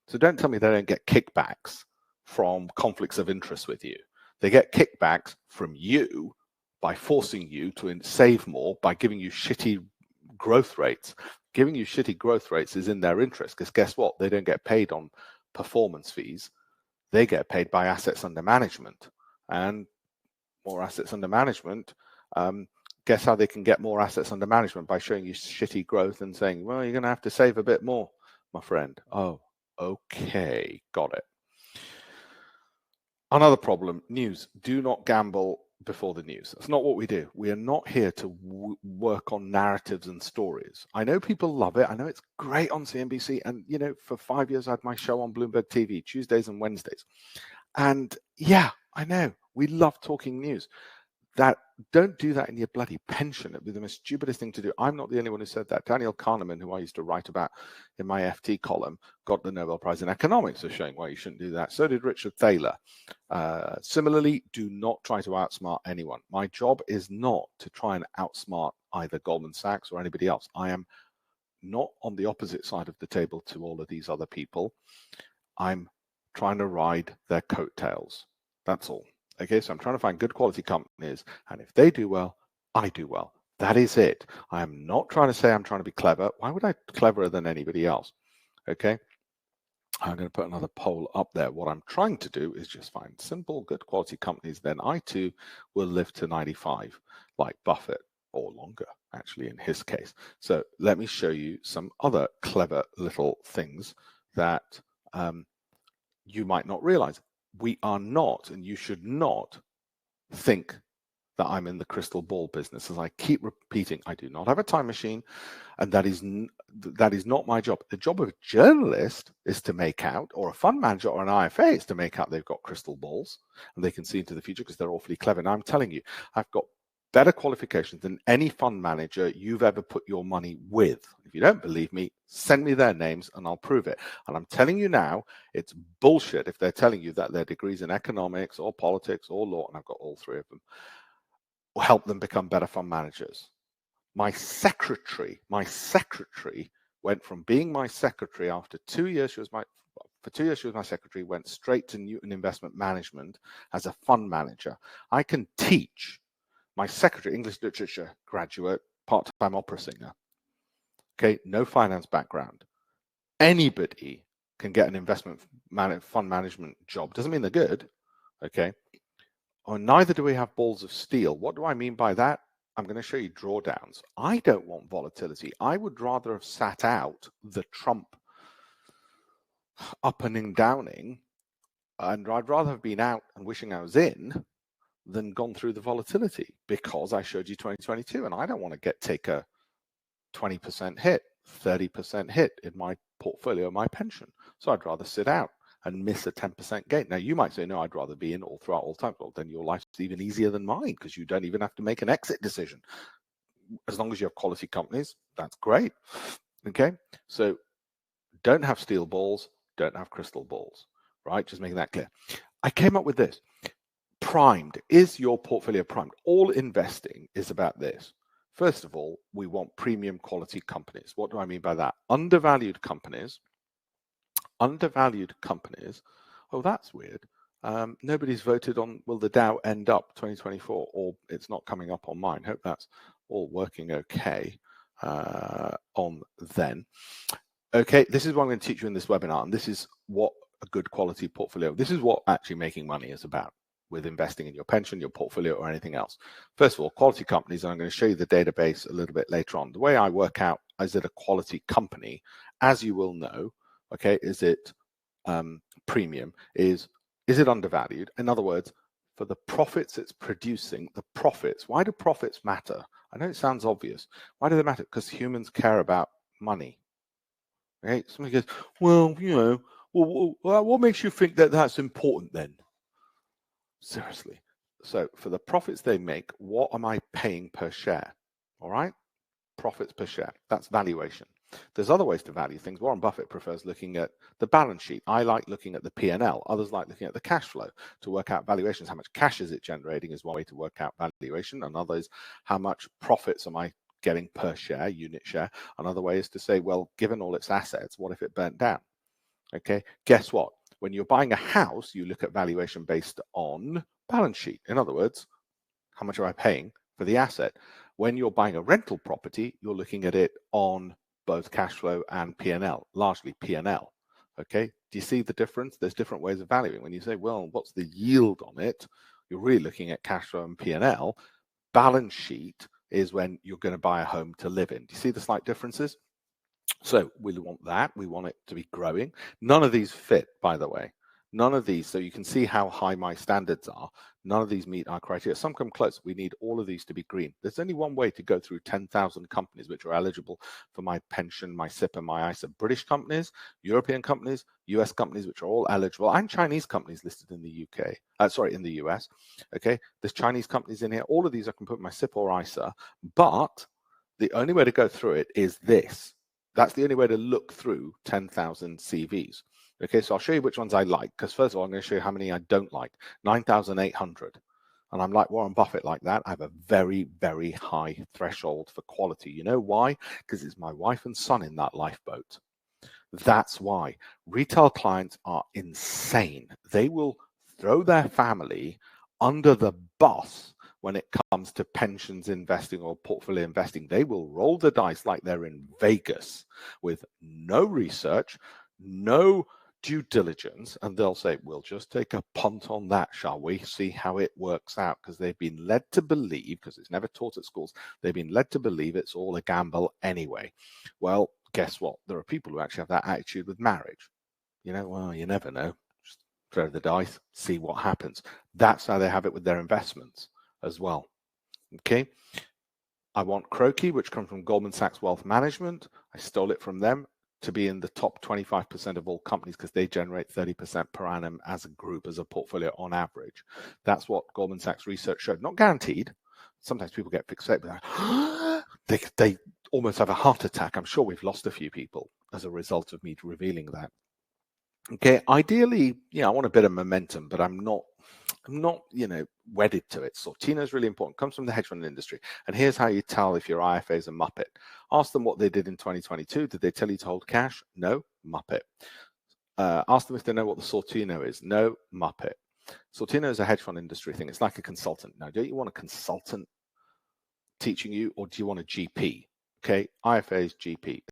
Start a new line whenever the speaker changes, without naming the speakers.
So don't tell me they don't get kickbacks from conflicts of interest with you. They get kickbacks from you by forcing you to save more, by giving you shitty growth rates. Giving you shitty growth rates is in their interest, because guess what? They don't get paid on performance fees. They get paid by assets under management. And more assets under management, guess how they can get more assets under management? By showing you shitty growth and saying, well, you're going to have to save a bit more, my friend. Oh, okay, got it. Another problem, news. Do not gamble before the news. That's not what we do. We are not here to work on narratives and stories. I know people love it. I know it's great on CNBC. And, you know, for 5 years, I had my show on Bloomberg TV, Tuesdays and Wednesdays. And yeah, I know, we love talking news. Don't do that in your bloody pension. It'd be the most stupidest thing to do. I'm not the only one who said that. Daniel Kahneman, who I used to write about in my FT column, got the Nobel Prize in Economics for showing why you shouldn't do that. So did Richard Thaler. Similarly, do not try to outsmart anyone. My job is not to try and outsmart either Goldman Sachs or anybody else. I am not on the opposite side of the table to all of these other people. I'm trying to ride their coattails. That's all. Okay, so I'm trying to find good quality companies, and if they do well, I do well. That is it. I am not trying to say I'm trying to be clever. Why would I be cleverer than anybody else? Okay, I'm going to put another poll up there. What I'm trying to do is just find simple, good quality companies. Then I too will live to 95, like Buffett, or longer, actually, in his case. So let me show you some other clever little things that you might not realize. We are not, and you should not think that I'm in the crystal ball business. As I keep repeating, I do not have a time machine, and that is not my job. The job of a journalist is to make out, or a fund manager or an IFA is to make out they've got crystal balls and they can see into the future because they're awfully clever. Now I'm telling you, I've got better qualifications than any fund manager you've ever put your money with. If you don't believe me, send me their names and I'll prove it. And I'm telling you now, it's bullshit if they're telling you that their degrees in economics or politics or law, and I've got all three of them, will help them become better fund managers. My secretary went from being my secretary after 2 years, for 2 years she was my secretary, went straight to Newton Investment Management as a fund manager. I can teach. My secretary, English literature graduate, part-time opera singer. Okay, no finance background. Anybody can get an fund management job. Doesn't mean they're good, okay? Or neither do we have balls of steel. What do I mean by that? I'm going to show you drawdowns. I don't want volatility. I would rather have sat out the Trump up and downing, and I'd rather have been out and wishing I was in than gone through the volatility, because I showed you 2022 and I don't want to take a 20% hit, 30% hit in my portfolio, my pension. So I'd rather sit out and miss a 10% gain. Now you might say, no, I'd rather be in all throughout all time. Well, then your life's even easier than mine, because you don't even have to make an exit decision. As long as you have quality companies, that's great. Okay, so don't have steel balls, don't have crystal balls, right? Just making that clear. I came up with this. Primed. Is your portfolio primed? All investing is about this. First of all, we want premium quality companies. What do I mean by that? Undervalued companies. Oh, that's weird. Nobody's voted on, will the Dow end up 2024? Or it's not coming up on mine. Hope that's all working okay on then. Okay, this is what I'm going to teach you in this webinar. And this is what a good quality portfolio, this is what actually making money is about, with investing in your pension, your portfolio, or anything else. First of all, quality companies, and I'm going to show you the database a little bit later on. The way I work out, is it a quality company? As you will know, okay, is it premium? Is it undervalued? In other words, for the profits it's producing, the profits, why do profits matter? I know it sounds obvious. Why do they matter? Because humans care about money. Okay, somebody goes, well, you know, what makes you think that that's important then? Seriously. So for the profits they make, what am I paying per share? All right. Profits per share. That's valuation. There's other ways to value things. Warren Buffett prefers looking at the balance sheet. I like looking at the P&L. Others like looking at the cash flow to work out valuations. How much cash is it generating is one way to work out valuation. Another is how much profits am I getting per share, unit share. Another way is to say, well, given all its assets, what if it burnt down? Okay, guess what? When you're buying a house, you look at valuation based on balance sheet. In other words, how much am I paying for the asset? When you're buying a rental property, you're looking at it on both cash flow and P&L, largely P&L. Okay, do you see the difference? There's different ways of valuing. When you say, well, what's the yield on it? You're really looking at cash flow and P&L. Balance sheet is when you're going to buy a home to live in. Do you see the slight differences? So we want that. We want it to be growing. None of these fit, by the way. None of these. So you can see how high my standards are. None of these meet our criteria. Some come close. We need all of these to be green. There's only one way to go through 10,000 companies which are eligible for my pension, my SIP, and my ISA. British companies, European companies, US companies, which are all eligible, and Chinese companies listed in the UK. In the US. Okay, there's Chinese companies in here. All of these I can put in my SIP or ISA, but the only way to go through it is this. That's the only way to look through 10,000 CVs. Okay, so I'll show you which ones I like, because first of all, I'm going to show you how many I don't like. 9,800. And I'm like Warren Buffett like that. I have a very, very high threshold for quality. You know why? Because it's my wife and son in that lifeboat. That's why. Retail clients are insane. They will throw their family under the bus when it comes to pensions investing or portfolio investing. They will roll the dice like they're in Vegas with no research, no due diligence, and they'll say, we'll just take a punt on that, shall we? See how it works out, because they've been led to believe, because it's never taught at schools, they've been led to believe it's all a gamble anyway. Well, guess what? There are people who actually have that attitude with marriage. You know, well, you never know. Just throw the dice, see what happens. That's how they have it with their investments as well. Okay. I want Croaky, which comes from Goldman Sachs Wealth Management. I stole it from them to be in the top 25% of all companies because they generate 30% per annum as a group, as a portfolio on average. That's what Goldman Sachs research showed. Not guaranteed. Sometimes people get fixated with that. They almost have a heart attack. I'm sure we've lost a few people as a result of me revealing that. Okay, ideally, I want a bit of momentum, but I'm not, wedded to it. Sortino is really important. Comes from the hedge fund industry. And here's how you tell if your IFA is a Muppet. Ask them what they did in 2022. Did they tell you to hold cash? No, Muppet. Ask them if they know what the Sortino is. No, Muppet. Sortino is a hedge fund industry thing. It's like a consultant. Now, don't you want a consultant teaching you, or do you want a GP? Okay, IFA is GP.